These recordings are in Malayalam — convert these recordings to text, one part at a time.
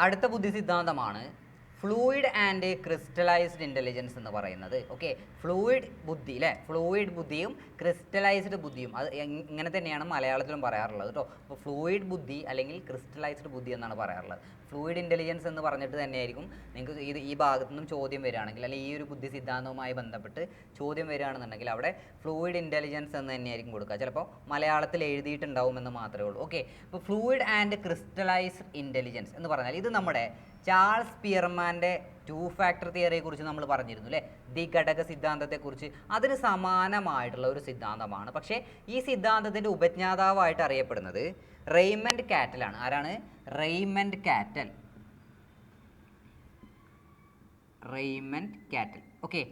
അടുത്ത ബുദ്ധി സിദ്ധാന്തമാണ് ഫ്ലൂയിഡ് ആൻഡ് ക്രിസ്റ്റലൈസ്ഡ് ഇൻ്റലിജൻസ് എന്ന് പറയുന്നത്. ഓക്കെ, ഫ്ലൂയിഡ് ബുദ്ധി അല്ലേ, ഫ്ലൂയിഡ് ബുദ്ധിയും ക്രിസ്റ്റലൈസ്ഡ് ബുദ്ധിയും അത് ഇങ്ങനെ തന്നെയാണ് മലയാളത്തിലും പറയാറുള്ളത് കേട്ടോ. അപ്പോൾ ഫ്ലൂയിഡ് ബുദ്ധി അല്ലെങ്കിൽ ക്രിസ്റ്റലൈസ്ഡ് ബുദ്ധി എന്നാണ് പറയാറുള്ളത്. ഫ്ലൂയിഡ് ഇൻ്റലിജൻസ് എന്ന് പറഞ്ഞിട്ട് തന്നെയായിരിക്കും നിങ്ങൾക്ക് ഈ ഭാഗത്തു നിന്നും ചോദ്യം വരികയാണെങ്കിൽ, അല്ലെങ്കിൽ ഈ ഒരു ബുദ്ധി സിദ്ധാന്തവുമായി ബന്ധപ്പെട്ട് ചോദ്യം വരികയാണെന്നുണ്ടെങ്കിൽ അവിടെ ഫ്ലൂയിഡ് ഇൻ്റലിജൻസ് എന്ന് തന്നെയായിരിക്കും കൊടുക്കുക. ചിലപ്പോൾ മലയാളത്തിൽ എഴുതിയിട്ടുണ്ടാവുമെന്ന് മാത്രമേ ഉള്ളൂ. ഓക്കെ, അപ്പോൾ ഫ്ലൂയിഡ് ആൻഡ് ക്രിസ്റ്റലൈസ്ഡ് ഇൻ്റലിജൻസ് എന്ന് പറഞ്ഞാൽ ഇത് നമ്മുടെ ചാൾസ് സ്പിയർമാൻ്റെ 2 ഫാക്ടർ തിയറിയെ കുറിച്ച് നമ്മൾ പറഞ്ഞിരുന്നു അല്ലേ, ദ്വിഘടക സിദ്ധാന്തത്തെക്കുറിച്ച്. അതിന് സമാനമായിട്ടുള്ള ഒരു സിദ്ധാന്തമാണ്. പക്ഷേ ഈ സിദ്ധാന്തത്തിൻ്റെ ഉപജ്ഞാതാവായിട്ട് അറിയപ്പെടുന്നത് റെയ്മണ്ട് കാറ്റലാണ്. ആരാണ്? Raymond cattle. Raymond cattle. Okay,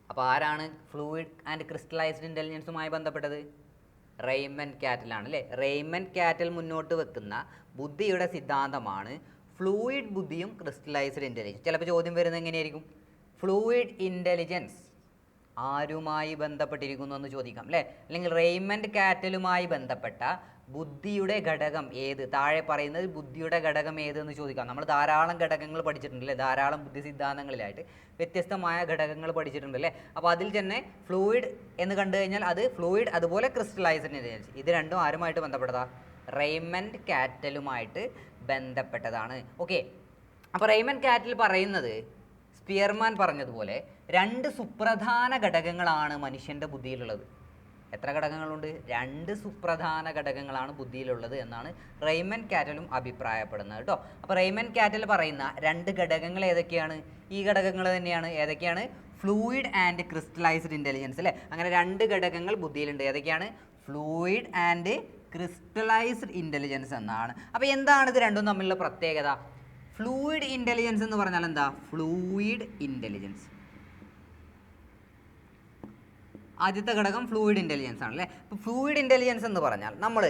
അപ്പോൾ ആരാണ് ഫ്ലൂയിഡ് ആൻഡ് ക്രിസ്റ്റലൈസ്ഡ് ഇൻ്റലിജൻസുമായി ബന്ധപ്പെട്ടത്? റെയ്മണ്ട് കാറ്റലാണ് അല്ലേ. റെയ്മണ്ട് കാറ്റൽ മുന്നോട്ട് വെക്കുന്ന ബുദ്ധിയുടെ സിദ്ധാന്തമാണ് ഫ്ലൂയിഡ് ബുദ്ധിയും ക്രിസ്റ്റലൈസ്ഡ് ഇൻ്റലിജൻസ്. ചിലപ്പോൾ ചോദ്യം വരുന്നത് എങ്ങനെയായിരിക്കും? ഫ്ലൂയിഡ് ഇൻ്റലിജൻസ് ആരുമായി ബന്ധപ്പെട്ടിരിക്കുന്നു എന്ന് ചോദിക്കാം അല്ലേ. അല്ലെങ്കിൽ റെയ്മണ്ട് കാറ്റലുമായി ബന്ധപ്പെട്ട ബുദ്ധിയുടെ ഘടകം ഏത്? താഴെ പറയുന്നത് ബുദ്ധിയുടെ ഘടകം ഏത് എന്ന് ചോദിക്കാം. നമ്മൾ ധാരാളം ഘടകങ്ങൾ പഠിച്ചിട്ടുണ്ട് അല്ലേ, ധാരാളം ബുദ്ധി സിദ്ധാന്തങ്ങളിലായിട്ട് വ്യത്യസ്തമായ ഘടകങ്ങൾ പഠിച്ചിട്ടുണ്ട് അല്ലേ. അപ്പോൾ അതിൽ തന്നെ ഫ്ലൂയിഡ് എന്ന് കണ്ടു കഴിഞ്ഞാൽ അത് ഫ്ലൂയിഡ്, അതുപോലെ ക്രിസ്റ്റലൈസ്ഡ് ഇൻ്റലിജൻസ്, ഇത് രണ്ടും ആരുമായിട്ട് ബന്ധപ്പെട്ടതാ? റെയ്മണ്ട് കാറ്റലുമായിട്ട് ബന്ധപ്പെട്ടതാണ്. ഓക്കെ, അപ്പോൾ റെയ്മണ്ട് കാറ്റൽ പറയുന്നത് സ്പിയർമാൻ പറഞ്ഞതുപോലെ 2 സുപ്രധാന ഘടകങ്ങളാണ് മനുഷ്യൻ്റെ ബുദ്ധിയിലുള്ളത്. എത്ര ഘടകങ്ങളുണ്ട്? 2 സുപ്രധാന ഘടകങ്ങളാണ് ബുദ്ധിയിലുള്ളത് എന്നാണ് റെയ്മണ്ട് കാറ്റലും അഭിപ്രായപ്പെടുന്നത് കേട്ടോ. അപ്പോൾ റെയ്മണ്ട് കാറ്റൽ പറയുന്ന 2 ഘടകങ്ങൾ ഏതൊക്കെയാണ്? ഈ ഘടകങ്ങൾ തന്നെയാണ്. ഏതൊക്കെയാണ്? ഫ്ലൂയിഡ് ആൻഡ് ക്രിസ്റ്റലൈസ്ഡ് ഇൻ്റലിജൻസ് അല്ലേ. അങ്ങനെ 2 ഘടകങ്ങൾ ബുദ്ധിയിലുണ്ട്. ഏതൊക്കെയാണ്? ഫ്ലൂയിഡ് ആൻഡ് ക്രിസ്റ്റലൈസ്ഡ് ഇൻ്റലിജൻസ് എന്നാണ്. അപ്പോൾ എന്താണ് ഇത് രണ്ടും തമ്മിലുള്ള പ്രത്യേകത? ഫ്ലൂയിഡ് ഇൻ്റലിജൻസ് എന്ന് പറഞ്ഞാൽ എന്താ? ഫ്ലൂയിഡ് ഇൻ്റലിജൻസ്, ആദ്യത്തെ ഘടകം ഫ്ലൂയിഡ് ഇൻ്റലിജൻസ് ആണല്ലേ. അപ്പോൾ ഫ്ലൂയിഡ് ഇൻ്റലിജൻസ് എന്ന് പറഞ്ഞാൽ നമ്മൾ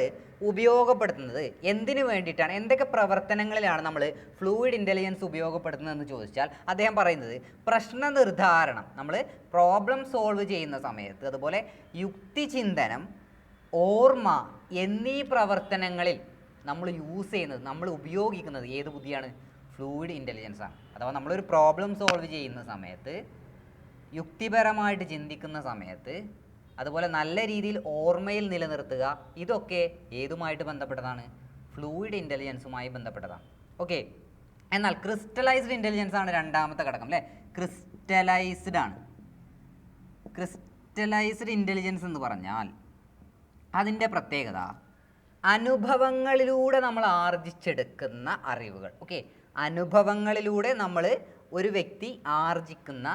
ഉപയോഗപ്പെടുത്തുന്നത് എന്തിനു വേണ്ടിയിട്ടാണ്, എന്തൊക്കെ പ്രവർത്തനങ്ങളിലാണ് നമ്മൾ ഫ്ലൂയിഡ് ഇൻ്റലിജൻസ് ഉപയോഗപ്പെടുത്തുന്നതെന്ന് ചോദിച്ചാൽ അദ്ദേഹം പറയുന്നത് പ്രശ്ന നിർദ്ധാരണം, നമ്മൾ പ്രോബ്ലം സോൾവ് ചെയ്യുന്ന സമയത്ത്, അതുപോലെ യുക്തിചിന്തനം, ഓർമ്മ എന്നീ പ്രവർത്തനങ്ങളിൽ നമ്മൾ യൂസ് ചെയ്യുന്നത്, നമ്മൾ ഉപയോഗിക്കുന്നത് ഏത് ബുദ്ധിയാണ്? ഫ്ലൂയിഡ് ഇൻ്റലിജൻസ് ആണ്. അഥവാ നമ്മളൊരു പ്രോബ്ലം സോൾവ് ചെയ്യുന്ന സമയത്ത്, യുക്തിപരമായിട്ട് ചിന്തിക്കുന്ന സമയത്ത്, അതുപോലെ നല്ല രീതിയിൽ ഓർമ്മയിൽ നിലനിർത്തുക, ഇതൊക്കെ ഏതുമായിട്ട് ബന്ധപ്പെട്ടതാണ്? ഫ്ലൂയിഡ് ഇൻ്റലിജൻസുമായി ബന്ധപ്പെട്ടതാണ്. ഓക്കെ, എന്നാൽ ക്രിസ്റ്റലൈസ്ഡ് ഇൻ്റലിജൻസ് ആണ് രണ്ടാമത്തെ ഘടകം അല്ലേ. ക്രിസ്റ്റലൈസ്ഡ് ആണ്. ക്രിസ്റ്റലൈസ്ഡ് ഇൻ്റലിജൻസ് എന്ന് പറഞ്ഞാൽ അതിൻ്റെ പ്രത്യേകത അനുഭവങ്ങളിലൂടെ നമ്മൾ ആർജിച്ചെടുക്കുന്ന അറിവുകൾ. ഓക്കെ, അനുഭവങ്ങളിലൂടെ നമ്മൾ ഒരു വ്യക്തി ആർജിക്കുന്ന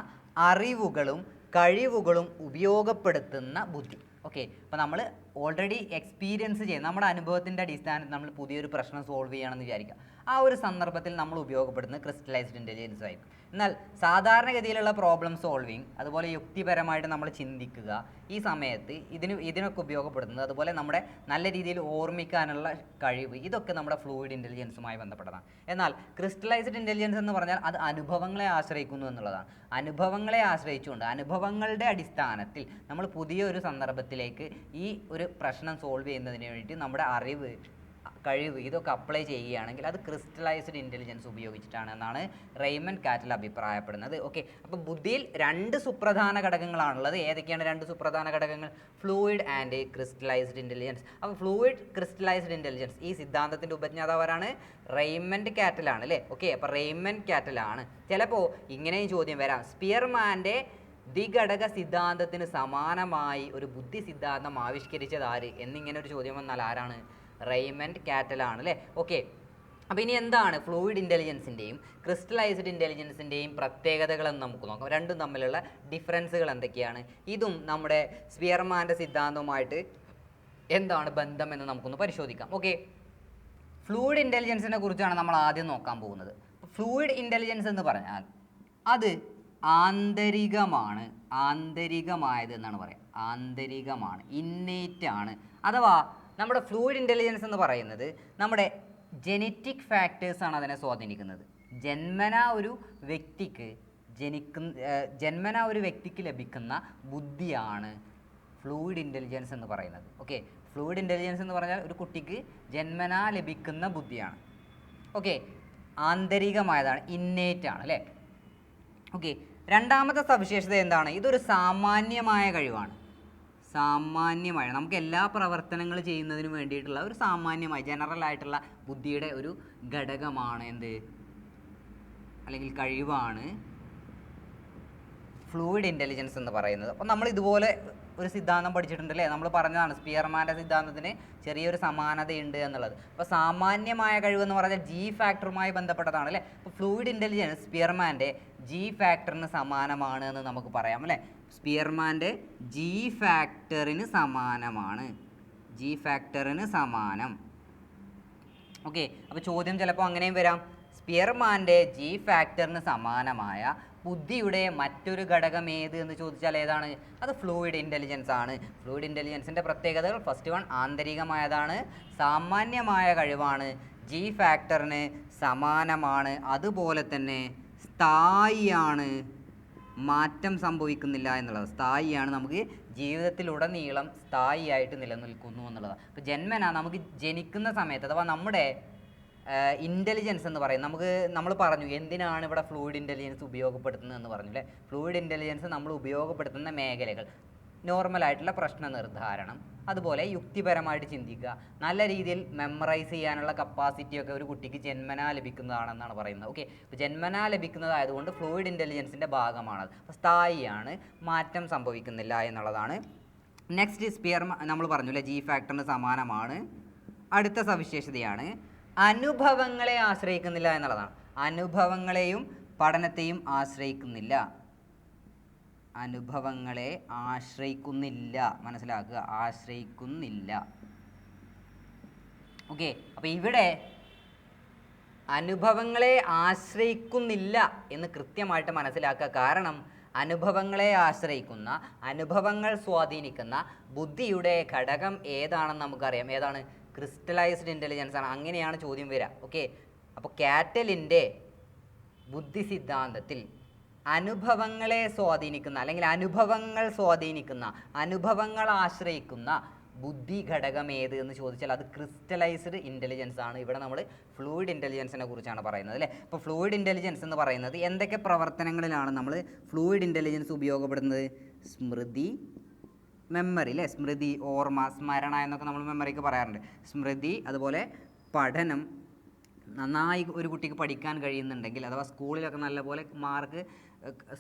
അറിവുകളും കഴിവുകളും ഉപയോഗപ്പെടുത്തുന്ന ബുദ്ധി. ഓക്കെ, അപ്പോൾ നമ്മൾ ഓൾറെഡി എക്സ്പീരിയൻസ് ചെയ്യുന്ന നമ്മുടെ അനുഭവത്തിൻ്റെ അടിസ്ഥാനത്തിൽ നമ്മൾ പുതിയൊരു പ്രശ്നം സോൾവ് ചെയ്യണമെന്ന് വിചാരിക്കുക. ആ ഒരു സന്ദർഭത്തിൽ നമ്മൾ ഉപയോഗപ്പെടുന്നത് ക്രിസ്റ്റലൈസ്ഡ് ഇൻ്റലിജൻസ് ആയിരിക്കും. എന്നാൽ സാധാരണഗതിയിലുള്ള പ്രോബ്ലം സോൾവിങ്, അതുപോലെ യുക്തിപരമായിട്ട് നമ്മൾ ചിന്തിക്കുക, ഈ സമയത്ത് ഇതിനൊക്കെ ഉപയോഗപ്പെടുത്തുന്നത്, അതുപോലെ നമ്മുടെ നല്ല രീതിയിൽ ഓർമ്മിക്കാനുള്ള കഴിവ്, ഇതൊക്കെ നമ്മുടെ ഫ്ലൂയിഡ് ഇൻ്റലിജൻസുമായി ബന്ധപ്പെട്ടതാണ്. എന്നാൽ ക്രിസ്റ്റലൈസ്ഡ് ഇൻ്റലിജൻസ് എന്ന് പറഞ്ഞാൽ അത് അനുഭവങ്ങളെ ആശ്രയിക്കുന്നു എന്നുള്ളതാണ്. അനുഭവങ്ങളെ ആശ്രയിച്ചുകൊണ്ട്, അനുഭവങ്ങളുടെ അടിസ്ഥാനത്തിൽ നമ്മൾ പുതിയൊരു സന്ദർഭത്തിലേക്ക് ഈ ഒരു പ്രശ്നം സോൾവ് ചെയ്യുന്നതിന് വേണ്ടി നമ്മുടെ അറിവ്, കഴിവ്, ഇതൊക്കെ അപ്ലൈ ചെയ്യുകയാണെങ്കിൽ അത് ക്രിസ്റ്റലൈസ്ഡ് ഇൻ്റലിജൻസ് ഉപയോഗിച്ചിട്ടാണ് എന്നാണ് റെയ്മണ്ട് കാറ്റൽ അഭിപ്രായപ്പെടുന്നത്. ഓക്കെ, അപ്പോൾ ബുദ്ധിയിൽ 2 സുപ്രധാന ഘടകങ്ങളാണുള്ളത്. ഏതൊക്കെയാണ് 2 സുപ്രധാന ഘടകങ്ങൾ? Fluid and crystallised intelligence. അപ്പോൾ ഫ്ലൂയിഡ് ക്രിസ്റ്റലൈസ്ഡ് ഇൻ്റലിജൻസ്, ഈ സിദ്ധാന്തത്തിൻ്റെ ഉപജ്ഞാതാവാരാണ്? റെയ്മണ്ട് കാറ്റലാണ് അല്ലേ. ഓക്കെ, അപ്പോൾ റെയ്മണ്ട് കാറ്റലാണ്. ചിലപ്പോൾ ഇങ്ങനെയും ചോദ്യം വരാം, സ്പിയർമാൻ്റെ ദ്വിഘടക സിദ്ധാന്തത്തിന് സമാനമായി ഒരു ബുദ്ധി സിദ്ധാന്തം ആവിഷ്കരിച്ചത് ആര് എന്നിങ്ങനെ ഒരു ചോദ്യം വന്നാൽ ആരാണ്? റെയ്മണ്ട് കാറ്റലാണ് അല്ലേ. ഓക്കെ, അപ്പോൾ ഇനി എന്താണ് ഫ്ലൂയിഡ് ഇൻ്റലിജൻസിൻ്റെയും ക്രിസ്റ്റലൈസ്ഡ് ഇൻ്റലിജൻസിൻ്റെയും പ്രത്യേകതകളെന്ന് നമുക്ക് നോക്കാം. രണ്ടും തമ്മിലുള്ള ഡിഫറൻസുകൾ എന്തൊക്കെയാണ്? ഇതും നമ്മുടെ സ്പിയർമാൻ്റെ സിദ്ധാന്തവുമായിട്ട് എന്താണ് ബന്ധം എന്ന് നമുക്കൊന്ന് പരിശോധിക്കാം. ഓക്കെ, ഫ്ലൂയിഡ് ഇൻ്റലിജൻസിനെ കുറിച്ചാണ് നമ്മൾ ആദ്യം നോക്കാൻ പോകുന്നത്. ഫ്ലൂയിഡ് ഇൻ്റലിജൻസ് എന്ന് പറഞ്ഞാൽ അത് ആന്തരികമാണ്, ആന്തരികമായത് എന്നാണ് പറയുക. ആന്തരികമാണ്, ഇന്നേറ്റ് ആണ്. അഥവാ നമ്മുടെ ഫ്ലൂയിഡ് ഇൻ്റലിജൻസ് എന്ന് പറയുന്നത് നമ്മുടെ ജെനറ്റിക് ഫാക്ടേഴ്സാണ് അതിനെ സ്വാധീനിക്കുന്നത്. ജന്മനാ ഒരു വ്യക്തിക്ക് ലഭിക്കുന്ന ബുദ്ധിയാണ് ഫ്ലൂയിഡ് ഇൻ്റലിജൻസ് എന്ന് പറയുന്നത്. ഓക്കെ, ഫ്ലൂയിഡ് ഇൻ്റലിജൻസ് എന്ന് പറഞ്ഞാൽ ഒരു കുട്ടിക്ക് ജന്മനാ ലഭിക്കുന്ന ബുദ്ധിയാണ്. ഓക്കെ, ആന്തരികമായതാണ്, ഇന്നേറ്റ് ആണ് അല്ലേ. ഓക്കെ, രണ്ടാമത്തെ സവിശേഷത എന്താണ്? ഇതൊരു സാമാന്യമായ കഴിവാണ്. സാമാന്യമായ, നമുക്ക് എല്ലാ പ്രവർത്തനങ്ങൾ ചെയ്യുന്നതിന് വേണ്ടിയിട്ടുള്ള ഒരു സാമാന്യമായ ജനറൽ ആയിട്ടുള്ള ബുദ്ധിയുടെ ഒരു ഘടകമാണ് എന്ത്, അല്ലെങ്കിൽ കഴിവാണ് ഫ്ലൂയിഡ് ഇൻ്റലിജൻസ് എന്ന് പറയുന്നത്. അപ്പോൾ നമ്മൾ ഇതുപോലെ ഒരു സിദ്ധാന്തം പഠിച്ചിട്ടുണ്ടല്ലേ, നമ്മൾ പറഞ്ഞതാണ് സ്പിയർമാൻ്റെ സിദ്ധാന്തത്തിന് ചെറിയൊരു സമാനതയുണ്ട് എന്നുള്ളത്. അപ്പോൾ സാമാന്യമായ കഴിവെന്ന് പറഞ്ഞാൽ ജി ഫാക്ടറുമായി ബന്ധപ്പെട്ടതാണ് അല്ലേ. അപ്പോൾ ഫ്ലൂയിഡ് ഇൻ്റലിജൻസ് സ്പിയർമാൻ്റെ ജി ഫാക്ടറിന് സമാനമാണ് എന്ന് നമുക്ക് പറയാം അല്ലേ. സ്പിയർമാൻ്റെ ജി ഫാക്ടറിന് സമാനമാണ്, ജി ഫാക്ടറിന് സമാനം. ഓക്കെ, അപ്പോൾ ചോദ്യം ചിലപ്പോൾ അങ്ങനെയും വരാം, സ്പിയർമാൻ്റെ ജി ഫാക്ടറിന് സമാനമായ ബുദ്ധിയുടെ മറ്റൊരു ഘടകം ഏത് എന്ന് ചോദിച്ചാൽ ഏതാണ്? അത് ഫ്ലൂയിഡ് ഇൻ്റലിജൻസ് ആണ്. ഫ്ലൂയിഡ് ഇൻ്റലിജൻസിൻ്റെ പ്രത്യേകതകൾ, ഫസ്റ്റ് വൺ ആന്തരികമായതാണ്, സാമാന്യമായ കഴിവാണ്, ജി ഫാക്ടറിന് സമാനമാണ്, അതുപോലെ തന്നെ സ്ഥായിയാണ്, മാറ്റം സംഭവിക്കുന്നില്ല എന്നുള്ളത്. സ്ഥായിയാണ്, നമുക്ക് ജീവിതത്തിലുടനീളം സ്ഥായിയായിട്ട് നിലനിൽക്കുന്നു എന്നുള്ളതാണ്. അപ്പോൾ ജന്മന നമുക്ക് ജനിക്കുന്ന സമയത്ത്, അഥവാ നമ്മുടെ ഇൻ്റലിജൻസ് എന്ന് പറയും, നമ്മൾ പറഞ്ഞു എന്തിനാണ് ഇവിടെ ഫ്ലൂയിഡ് ഇൻ്റലിജൻസ് ഉപയോഗപ്പെടുത്തുന്നത് എന്ന് പറഞ്ഞു അല്ലേ. ഫ്ലൂയിഡ് ഇൻ്റലിജൻസ് നമ്മൾ ഉപയോഗപ്പെടുത്തുന്ന മേഖലകൾ നോർമലായിട്ടുള്ള പ്രശ്ന നിർദ്ധാരണം, അതുപോലെ യുക്തിപരമായിട്ട് ചിന്തിക്കുക, നല്ല രീതിയിൽ മെമ്മറൈസ് ചെയ്യാനുള്ള കപ്പാസിറ്റിയൊക്കെ ഒരു കുട്ടിക്ക് ജന്മനാ ലഭിക്കുന്നതാണെന്നാണ് പറയുന്നത്. ഓക്കെ, അപ്പോൾ ജന്മനാ ലഭിക്കുന്നതായതുകൊണ്ട് ഫ്ലൂയിഡ് ഇൻ്റലിജൻസിൻ്റെ ഭാഗമാണത്. അപ്പോൾ സ്ഥായിയാണ്, മാറ്റം സംഭവിക്കുന്നില്ല എന്നുള്ളതാണ്. നെക്സ്റ്റ് നമ്മൾ പറഞ്ഞു അല്ലേ, ജി ഫാക്ടറിന് സമാനമാണ്. അടുത്ത സവിശേഷതയാണ് അനുഭവങ്ങളെ ആശ്രയിക്കുന്നില്ല എന്നുള്ളതാണ്. അനുഭവങ്ങളെയും പഠനത്തെയും ആശ്രയിക്കുന്നില്ല, അനുഭവങ്ങളെ ആശ്രയിക്കുന്നില്ല, മനസ്സിലാക്കുക, ആശ്രയിക്കുന്നില്ല. ഓക്കെ, അപ്പോൾ ഇവിടെ അനുഭവങ്ങളെ ആശ്രയിക്കുന്നില്ല എന്ന് കൃത്യമായിട്ട് മനസ്സിലാക്കുക. കാരണം അനുഭവങ്ങളെ ആശ്രയിക്കുന്ന, അനുഭവങ്ങൾ സ്വാധീനിക്കുന്ന ബുദ്ധിയുടെ ഘടകം ഏതാണെന്ന് നമുക്കറിയാം. ഏതാണ്? ക്രിസ്റ്റലൈസ്ഡ് ഇൻ്റലിജൻസ് ആണ്. അങ്ങനെയാണ് ചോദ്യം വരിക. ഓക്കെ, അപ്പോൾ കാറ്റലിൻ്റെ ബുദ്ധി സിദ്ധാന്തത്തിൽ അനുഭവങ്ങളെ സ്വാധീനിക്കുന്ന, അല്ലെങ്കിൽ അനുഭവങ്ങൾ സ്വാധീനിക്കുന്ന, അനുഭവങ്ങൾ ആശ്രയിക്കുന്ന ബുദ്ധി ഘടകം ഏത് എന്ന് ചോദിച്ചാൽ അത് ക്രിസ്റ്റലൈസ്ഡ് ഇൻ്റലിജൻസ് ആണ്. ഇവിടെ നമ്മൾ ഫ്ലൂയിഡ് ഇൻ്റലിജൻസിനെ കുറിച്ചാണ് പറയുന്നത് അല്ലേ. അപ്പോൾ ഫ്ലൂയിഡ് ഇൻ്റലിജൻസ് എന്ന് പറയുന്നത് എന്തൊക്കെ പ്രവർത്തനങ്ങളിലാണ് നമ്മൾ ഫ്ലൂയിഡ് ഇൻ്റലിജൻസ് ഉപയോഗപ്പെടുന്നത്? സ്മൃതി, മെമ്മറി അല്ലേ, സ്മൃതി, ഓർമ്മ, സ്മരണ എന്നൊക്കെ നമ്മൾ മെമ്മറിക്ക് പറയാറുണ്ട്. സ്മൃതി, അതുപോലെ പഠനം. നന്നായി ഒരു കുട്ടിക്ക് പഠിക്കാൻ കഴിയുന്നുണ്ടെങ്കിൽ, അഥവാ സ്കൂളിലൊക്കെ നല്ലപോലെ മാർക്ക്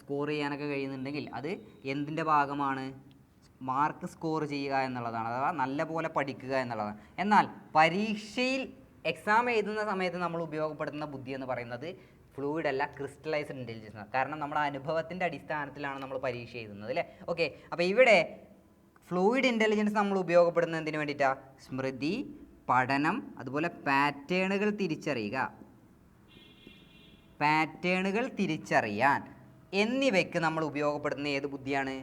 സ്കോർ ചെയ്യാനൊക്കെ കഴിയുന്നുണ്ടെങ്കിൽ അത് എന്തിൻ്റെ ഭാഗമാണ്? മാർക്ക് സ്കോർ ചെയ്യുക എന്നുള്ളതാണ്, അഥവാ നല്ലപോലെ പഠിക്കുക എന്നുള്ളതാണ്. എന്നാൽ പരീക്ഷയിൽ എക്സാം എഴുതുന്ന സമയത്ത് നമ്മൾ ഉപയോഗപ്പെടുത്തുന്ന ബുദ്ധി എന്ന് പറയുന്നത് ഫ്ലൂയിഡ് അല്ല, ക്രിസ്റ്റലൈസ്ഡ് ഇൻ്റലിജൻസ് ആണ്. കാരണം നമ്മുടെ അനുഭവത്തിൻ്റെ അടിസ്ഥാനത്തിലാണ് നമ്മൾ പരീക്ഷ എഴുതുന്നത് അല്ലേ. ഓക്കെ, അപ്പോൾ ഇവിടെ ഫ്ലൂയിഡ് ഇൻ്റലിജൻസ് നമ്മൾ ഉപയോഗപ്പെടുന്നത് എന്തിനു വേണ്ടിയിട്ടാണ്? സ്മൃതി, പഠനം, അതുപോലെ പാറ്റേണുകൾ തിരിച്ചറിയുക, പാറ്റേണുകൾ തിരിച്ചറിയാൻ എന്നിവയ്ക്ക് നമ്മൾ ഉപയോഗപ്പെടുത്തുന്ന ഏത് ബുദ്ധിയാണ്?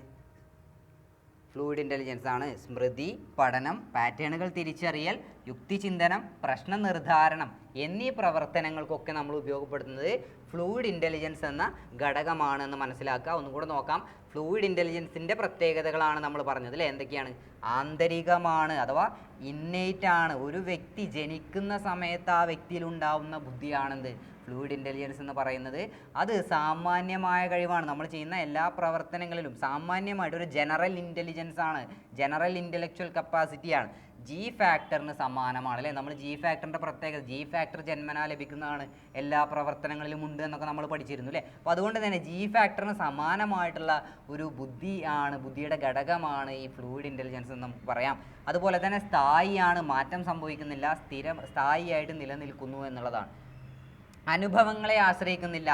ഫ്ലൂയിഡ് ഇൻ്റലിജൻസ് ആണ്. സ്മൃതി, പഠനം, പാറ്റേണുകൾ തിരിച്ചറിയൽ, യുക്തിചിന്തനം, പ്രശ്ന നിർദ്ധാരണം എന്നീ പ്രവർത്തനങ്ങൾക്കൊക്കെ നമ്മൾ ഉപയോഗപ്പെടുത്തുന്നത് ഫ്ലൂയിഡ് ഇൻ്റലിജൻസ് എന്ന ഘടകമാണെന്ന് മനസ്സിലാക്കുക. ഒന്നും കൂടെ നോക്കാം. ഫ്ലൂയിഡ് ഇൻ്റലിജൻസിൻ്റെ പ്രത്യേകതകളാണ് നമ്മൾ പറഞ്ഞത് അല്ലേ. എന്തൊക്കെയാണ്? ആന്തരികമാണ്, അഥവാ ഇന്നേറ്റ് ആണ്. ഒരു വ്യക്തി ജനിക്കുന്ന സമയത്ത് ആ വ്യക്തിയിൽ ഉണ്ടാവുന്ന ബുദ്ധിയാണെന്ത്? ഫ്ലൂയിഡ് ഇൻ്റലിജൻസ് എന്ന് പറയുന്നത്. അത് സാമാന്യമായ കഴിവാണ്. നമ്മൾ ചെയ്യുന്ന എല്ലാ പ്രവർത്തനങ്ങളിലും സാമാന്യമായിട്ട് ഒരു ജനറൽ ഇൻ്റലിജൻസ് ആണ്, ജനറൽ ഇൻ്റലക്ച്വൽ കപ്പാസിറ്റിയാണ്. ജി ഫാക്ടറിന് സമാനമാണ് അല്ലേ. നമ്മൾ ജി ഫാക്ടറിൻ്റെ പ്രത്യേകത, ജി ഫാക്ടർ ജന്മനാ ലഭിക്കുന്നതാണ്, എല്ലാ പ്രവർത്തനങ്ങളിലും ഉണ്ട് എന്നൊക്കെ നമ്മൾ പഠിച്ചിരുന്നു അല്ലേ. അപ്പോൾ അതുകൊണ്ട് തന്നെ ജി ഫാക്ടറിന് സമാനമായിട്ടുള്ള ഒരു ബുദ്ധിയാണ്, ബുദ്ധിയുടെ ഘടകമാണ് ഈ ഫ്ലൂയിഡ് ഇൻ്റലിജൻസ് എന്ന് നമുക്ക് പറയാം. അതുപോലെ തന്നെ സ്ഥായിയാണ്, മാറ്റം സംഭവിക്കുന്നില്ല, സ്ഥായിയായിട്ട് നിലനിൽക്കുന്നു എന്നുള്ളതാണ്. അനുഭവങ്ങളെ ആശ്രയിക്കുന്നില്ല.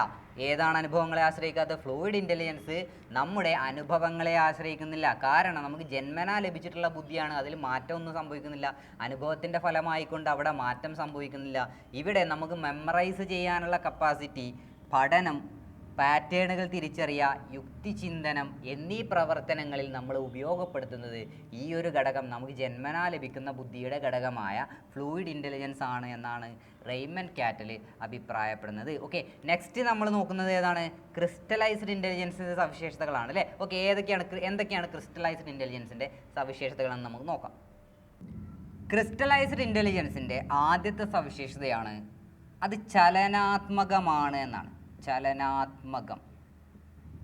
ഏതാണ് അനുഭവങ്ങളെ ആശ്രയിക്കാത്ത? ഫ്ലൂയിഡ് ഇൻ്റലിജൻസ് നമ്മുടെ അനുഭവങ്ങളെ ആശ്രയിക്കുന്നില്ല. കാരണം നമുക്ക് ജന്മനാ ലഭിച്ചിട്ടുള്ള ബുദ്ധിയാണ്, അതിൽ മാറ്റമൊന്നും സംഭവിക്കുന്നില്ല. അനുഭവത്തിൻ്റെ ഫലമായിക്കൊണ്ട് അവിടെ മാറ്റം സംഭവിക്കുന്നില്ല. ഇവിടെ നമുക്ക് മെമ്മറൈസ് ചെയ്യാനുള്ള കപ്പാസിറ്റി, പഠനം, പാറ്റേണുകൾ തിരിച്ചറിയുക, യുക്തിചിന്തനം എന്നീ പ്രവർത്തനങ്ങളിൽ നമ്മൾ ഉപയോഗപ്പെടുത്തുന്നത് ഈ ഒരു ഘടകം, നമുക്ക് ജന്മനാ ലഭിക്കുന്ന ബുദ്ധിയുടെ ഘടകമായ ഫ്ലൂയിഡ് ഇൻ്റലിജൻസ് ആണ് എന്നാണ് റെയ്മണ്ട് കാറ്റൽ അഭിപ്രായപ്പെടുന്നത്. ഓക്കെ, നെക്സ്റ്റ് നമ്മൾ നോക്കുന്നത് ഏതാണ്? ക്രിസ്റ്റലൈസ്ഡ് ഇൻ്റലിജൻസിൻ്റെ സവിശേഷതകളാണ് അല്ലേ. ഓക്കെ, എന്തൊക്കെയാണ് ക്രിസ്റ്റലൈസ്ഡ് ഇൻ്റലിജൻസിൻ്റെ സവിശേഷതകളെന്ന് നമുക്ക് നോക്കാം. ക്രിസ്റ്റലൈസ്ഡ് ഇൻ്റലിജൻസിൻ്റെ ആദ്യത്തെ സവിശേഷതയാണ് അത് ചലനാത്മകമാണ് എന്നാണ്.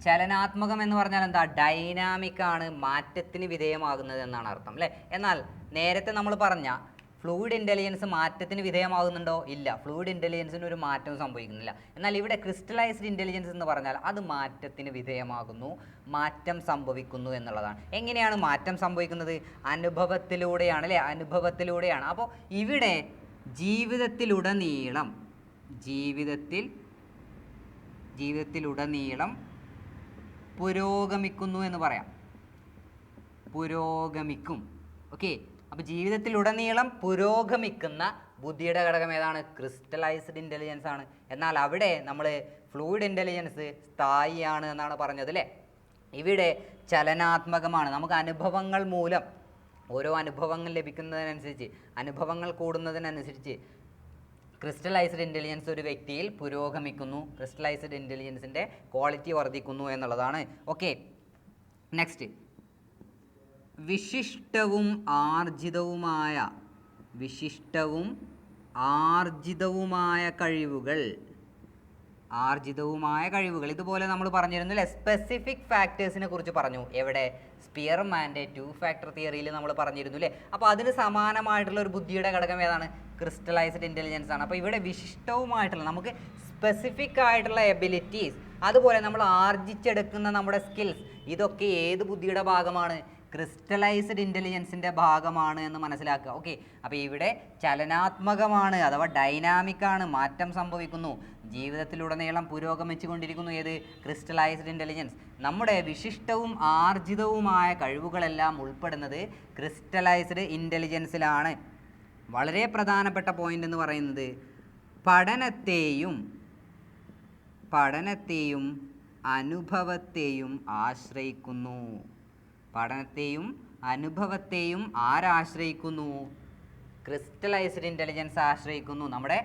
ചലനാത്മകം എന്ന് പറഞ്ഞാൽ എന്താ? ഡൈനാമിക് ആണ്, മാറ്റത്തിന് വിധേയമാകുന്നത് എന്നാണ് അർത്ഥം അല്ലേ. എന്നാൽ നേരത്തെ നമ്മൾ പറഞ്ഞ ഫ്ലൂയിഡ് ഇൻ്റലിജൻസ് മാറ്റത്തിന് വിധേയമാകുന്നുണ്ടോ? ഇല്ല, ഫ്ലൂയിഡ് ഇൻ്റലിജൻസിന് ഒരു മാറ്റവും സംഭവിക്കുന്നില്ല. എന്നാൽ ഇവിടെ ക്രിസ്റ്റലൈസ്ഡ് ഇൻ്റലിജൻസ് എന്ന് പറഞ്ഞാൽ അത് മാറ്റത്തിന് വിധേയമാകുന്നു, മാറ്റം സംഭവിക്കുന്നു എന്നുള്ളതാണ്. എങ്ങനെയാണ് മാറ്റം സംഭവിക്കുന്നത്? അനുഭവത്തിലൂടെയാണ് അല്ലേ, അനുഭവത്തിലൂടെയാണ്. അപ്പോൾ ഇവിടെ ജീവിതത്തിലുടനീളം പുരോഗമിക്കുന്നു എന്ന് പറയാം. പുരോഗമിക്കും. ഓക്കെ, അപ്പോൾ ജീവിതത്തിലുടനീളം പുരോഗമിക്കുന്ന ബുദ്ധിയുടെ ഘടകം ഏതാണ്? ക്രിസ്റ്റലൈസ്ഡ് ഇൻ്റലിജൻസ് ആണ്. എന്നാൽ അവിടെ നമ്മൾ ഫ്ലൂയിഡ് ഇൻ്റലിജൻസ് സ്ഥായിയാണ് എന്നാണ് പറഞ്ഞത് അല്ലേ. ഇവിടെ ചലനാത്മകമാണ്. നമുക്ക് അനുഭവങ്ങൾ മൂലം, ഓരോ അനുഭവങ്ങൾ ലഭിക്കുന്നതിനനുസരിച്ച്, അനുഭവങ്ങൾ കൂടുന്നതിനനുസരിച്ച് ക്രിസ്റ്റലൈസ്ഡ് ഇൻ്റലിജൻസ് ഒരു വ്യക്തിയിൽ പുരോഗമിക്കുന്നു, ക്രിസ്റ്റലൈസ്ഡ് ഇൻ്റലിജൻസിൻ്റെ ക്വാളിറ്റി വർദ്ധിക്കുന്നു എന്നുള്ളതാണ്. ഓക്കെ, നെക്സ്റ്റ്, വിശിഷ്ടവും ആർജിതവുമായ കഴിവുകൾ. ഇതുപോലെ നമ്മൾ പറഞ്ഞിരുന്നു അല്ലേ, സ്പെസിഫിക് ഫാക്ടേഴ്സിനെ കുറിച്ച് പറഞ്ഞു. എവിടെ? സ്പിയർമാൻ്റെ 2 ഫാക്ടർ തിയറിയിൽ നമ്മൾ പറഞ്ഞിരുന്നു അല്ലേ. അപ്പോൾ അതിന് സമാനമായിട്ടുള്ള ഒരു ബുദ്ധിയുടെ ഘടകം ഏതാണ്? ക്രിസ്റ്റലൈസ്ഡ് ഇൻ്റലിജൻസ് ആണ്. അപ്പോൾ ഇവിടെ വിശിഷ്ടവുമായിട്ടുള്ള, നമുക്ക് സ്പെസിഫിക് ആയിട്ടുള്ള എബിലിറ്റീസ്, അതുപോലെ നമ്മൾ ആർജിച്ചെടുക്കുന്ന നമ്മുടെ സ്കിൽസ്, ഇതൊക്കെ ഏത് ബുദ്ധിയുടെ ഭാഗമാണ്? ക്രിസ്റ്റലൈസ്ഡ് ഇൻ്റലിജൻസിൻ്റെ ഭാഗമാണ് എന്ന് മനസ്സിലാക്കുക. ഓക്കെ, അപ്പോൾ ഇവിടെ ചലനാത്മകമാണ് അഥവാ ഡൈനാമിക് ആണ്, മാറ്റം സംഭവിക്കുന്നു, ജീവിതത്തിലുടനീളം പുരോഗമിച്ചു കൊണ്ടിരിക്കുന്നു. ഏത്? Crystallised intelligence. നമ്മുടെ വിശിഷ്ടവും ആർജിതവുമായ കഴിവുകളെല്ലാം ഉൾപ്പെടുന്നത് ക്രിസ്റ്റലൈസ്ഡ് ഇൻ്റലിജൻസിലാണ്. വളരെ പ്രധാനപ്പെട്ട പോയിന്റ് എന്ന് പറയുന്നത് പഠനത്തെയും അനുഭവത്തെയും ആശ്രയിക്കുന്നു. ആരാശ്രയിക്കുന്നു? ക്രിസ്റ്റലൈസ്ഡ് ഇൻ്റലിജൻസ് ആശ്രയിക്കുന്നു. നമ്മുടെ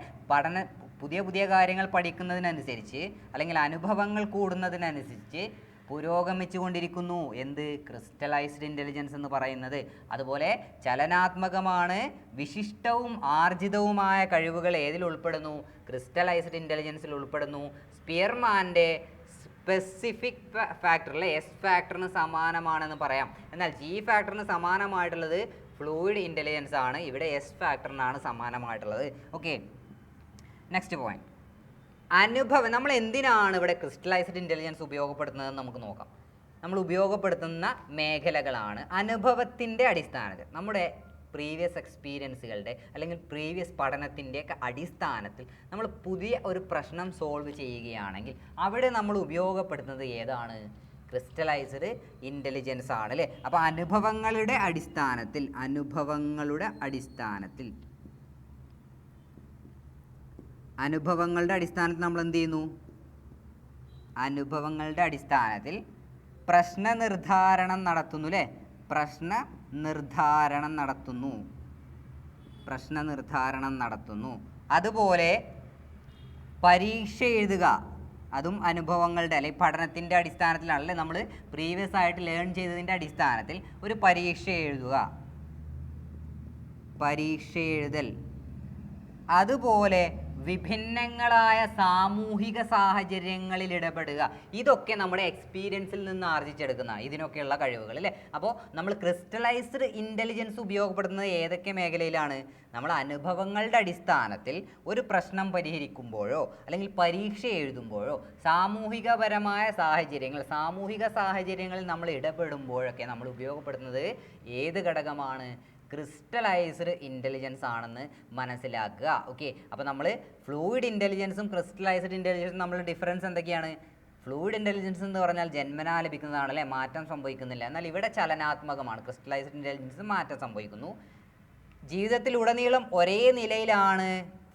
പുതിയ കാര്യങ്ങൾ പഠിക്കുന്നതിനനുസരിച്ച്, അല്ലെങ്കിൽ അനുഭവങ്ങൾ കൂടുന്നതിനനുസരിച്ച് പുരോഗമിച്ചു കൊണ്ടിരിക്കുന്നു. എന്ത്? ക്രിസ്റ്റലൈസ്ഡ് ഇൻ്റലിജൻസ് എന്ന് പറയുന്നത്. അതുപോലെ ചലനാത്മകമാണ്, വിശിഷ്ടവും ആർജിതവുമായ കഴിവുകൾ ഏതിൽ ഉൾപ്പെടുന്നു? ക്രിസ്റ്റലൈസ്ഡ് ഇൻ്റലിജൻസിൽ ഉൾപ്പെടുന്നു. സ്പിയർമാൻ്റെ സ്പെസിഫിക് ഫാക്ടർ അല്ലെ, എസ് ഫാക്ടറിന് സമാനമാണെന്ന് പറയാം. എന്നാൽ ജി ഫാക്ടറിന് സമാനമായിട്ടുള്ളത് ഫ്ലൂയിഡ് ഇൻ്റലിജൻസ് ആണ്. ഇവിടെ എസ് ഫാക്ടറിനാണ് സമാനമായിട്ടുള്ളത്. ഓക്കെ, നെക്സ്റ്റ് പോയിന്റ്, അനുഭവം. നമ്മൾ എന്തിനാണ് ഇവിടെ ക്രിസ്റ്റലൈസ്ഡ് ഇൻ്റലിജൻസ് ഉപയോഗപ്പെടുത്തുന്നതെന്ന് നമുക്ക് നോക്കാം. നമ്മൾ ഉപയോഗപ്പെടുത്തുന്ന മേഖലകളാണ് അനുഭവത്തിൻ്റെ അടിസ്ഥാനത്തിൽ, നമ്മുടെ പ്രീവിയസ് എക്സ്പീരിയൻസുകളുടെ അല്ലെങ്കിൽ പ്രീവിയസ് പഠനത്തിൻ്റെയൊക്കെ അടിസ്ഥാനത്തിൽ നമ്മൾ പുതിയ ഒരു പ്രശ്നം സോൾവ് ചെയ്യുകയാണെങ്കിൽ അവിടെ നമ്മൾ ഉപയോഗപ്പെടുത്തുന്നത് ഏതാണ്? ക്രിസ്റ്റലൈസ്ഡ് ഇൻ്റലിജൻസ് ആണ് അല്ലേ. അപ്പോൾ അനുഭവങ്ങളുടെ അടിസ്ഥാനത്തിൽ നമ്മൾ എന്ത് ചെയ്യുന്നു? അനുഭവങ്ങളുടെ അടിസ്ഥാനത്തിൽ പ്രശ്ന നിർദ്ധാരണം നടത്തുന്നു അല്ലേ. പ്രശ്ന നിർദ്ധാരണം നടത്തുന്നു. അതുപോലെ പരീക്ഷ എഴുതുക, അതും അനുഭവങ്ങളുടെ അല്ലെങ്കിൽ പഠനത്തിൻ്റെ അടിസ്ഥാനത്തിലാണല്ലേ. നമ്മൾ പ്രീവിയസ് ആയിട്ട് ലേൺ ചെയ്തതിൻ്റെ അടിസ്ഥാനത്തിൽ ഒരു പരീക്ഷ എഴുതൽ. അതുപോലെ വിഭിന്നങ്ങളായ സാമൂഹിക സാഹചര്യങ്ങളിൽ ഇടപെടുക, ഇതൊക്കെ നമ്മുടെ എക്സ്പീരിയൻസിൽ നിന്ന് ആർജിച്ചെടുക്കുന്ന ഇതിനൊക്കെയുള്ള കഴിവുകൾ അല്ലേ. അപ്പോൾ നമ്മൾ ക്രിസ്റ്റലൈസ്ഡ് ഇൻ്റലിജൻസ് ഉപയോഗപ്പെടുത്തുന്നത് ഏതൊക്കെ മേഖലയിലാണ്? നമ്മൾ അനുഭവങ്ങളുടെ അടിസ്ഥാനത്തിൽ ഒരു പ്രശ്നം പരിഹരിക്കുമ്പോഴോ അല്ലെങ്കിൽ പരീക്ഷ എഴുതുമ്പോഴോ സാമൂഹിക സാഹചര്യങ്ങളിൽ നമ്മൾ ഇടപെടുമ്പോഴൊക്കെ നമ്മൾ ഉപയോഗപ്പെടുത്തുന്നത് ഏത് ഘടകമാണ്? ക്രിസ്റ്റലൈസ്ഡ് ഇൻ്റലിജൻസ് ആണെന്ന് മനസ്സിലാക്കുക. ഓക്കെ, അപ്പോൾ നമ്മൾ ഫ്ലൂയിഡ് ഇൻ്റലിജൻസും ക്രിസ്റ്റലൈസ്ഡ് ഇൻ്റലിജൻസും തമ്മിലുള്ള ഡിഫറൻസ് എന്തൊക്കെയാണ്? ഫ്ലൂയിഡ് ഇൻ്റലിജൻസ് എന്ന് പറഞ്ഞാൽ ജന്മനാ ലഭിക്കുന്നതാണ് അല്ലേ, മാറ്റം സംഭവിക്കുന്നില്ല. എന്നാൽ ഇവിടെ ചലനാത്മകമാണ്. ക്രിസ്റ്റലൈസ്ഡ് ഇൻ്റലിജൻസ് മാറ്റം സംഭവിക്കുന്നു. ജീവിതത്തിലുടനീളം ഒരേ നിലയിലാണ്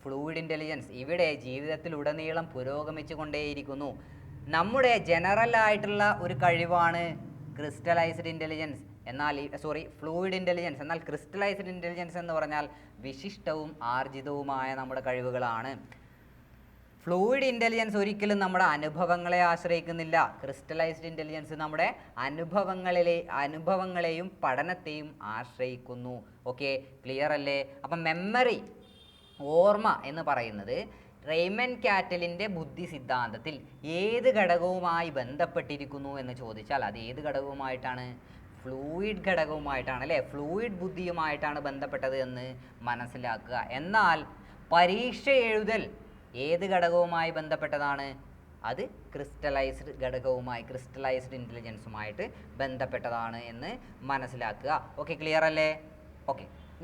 ഫ്ലൂയിഡ് ഇൻ്റലിജൻസ്. ഇവിടെ ജീവിതത്തിലുടനീളം പുരോഗമിച്ചു കൊണ്ടേയിരിക്കുന്നു. നമ്മുടെ ജനറൽ ആയിട്ടുള്ള ഒരു കഴിവാണ് ക്രിസ്റ്റലൈസ്ഡ് ഇൻ്റലിജൻസ്, ഫ്ലൂയിഡ് ഇൻ്റലിജൻസ്. എന്നാൽ ക്രിസ്റ്റലൈസ്ഡ് ഇൻ്റലിജൻസ് എന്ന് പറഞ്ഞാൽ വിശിഷ്ടവും ആർജിതവുമായ നമ്മുടെ കഴിവുകളാണ്. ഫ്ലൂയിഡ് ഇൻ്റലിജൻസ് ഒരിക്കലും നമ്മുടെ അനുഭവങ്ങളെ ആശ്രയിക്കുന്നില്ല. ക്രിസ്റ്റലൈസ്ഡ് ഇൻ്റലിജൻസ് നമ്മുടെ അനുഭവങ്ങളെയും പഠനത്തെയും ആശ്രയിക്കുന്നു. ഓക്കെ, ക്ലിയർ അല്ലേ? അപ്പം മെമ്മറി, ഓർമ്മ എന്ന് പറയുന്നത് റെയ്മൻ കാറ്റലിൻ്റെ ബുദ്ധി സിദ്ധാന്തത്തിൽ ഏത് ഘടകവുമായി ബന്ധപ്പെട്ടിരിക്കുന്നു എന്ന് ചോദിച്ചാൽ അത് ഏത് ഘടകവുമായിട്ടാണ്? ഫ്ലൂയിഡ് ഘടകവുമായിട്ടാണ് അല്ലേ? ഫ്ലൂയിഡ് ബുദ്ധിയുമായിട്ടാണ് ബന്ധപ്പെട്ടത് എന്ന് മനസ്സിലാക്കുക. എന്നാൽ പരീക്ഷ എഴുതൽ ഏത് ഘടകവുമായി ബന്ധപ്പെട്ടതാണ്? അത് ക്രിസ്റ്റലൈസ്ഡ് ഘടകവുമായി, ക്രിസ്റ്റലൈസ്ഡ് ഇൻ്റലിജൻസുമായിട്ട് ബന്ധപ്പെട്ടതാണ് എന്ന് മനസ്സിലാക്കുക. ഓക്കെ, ക്ലിയർ അല്ലേ? ഓക്കെ.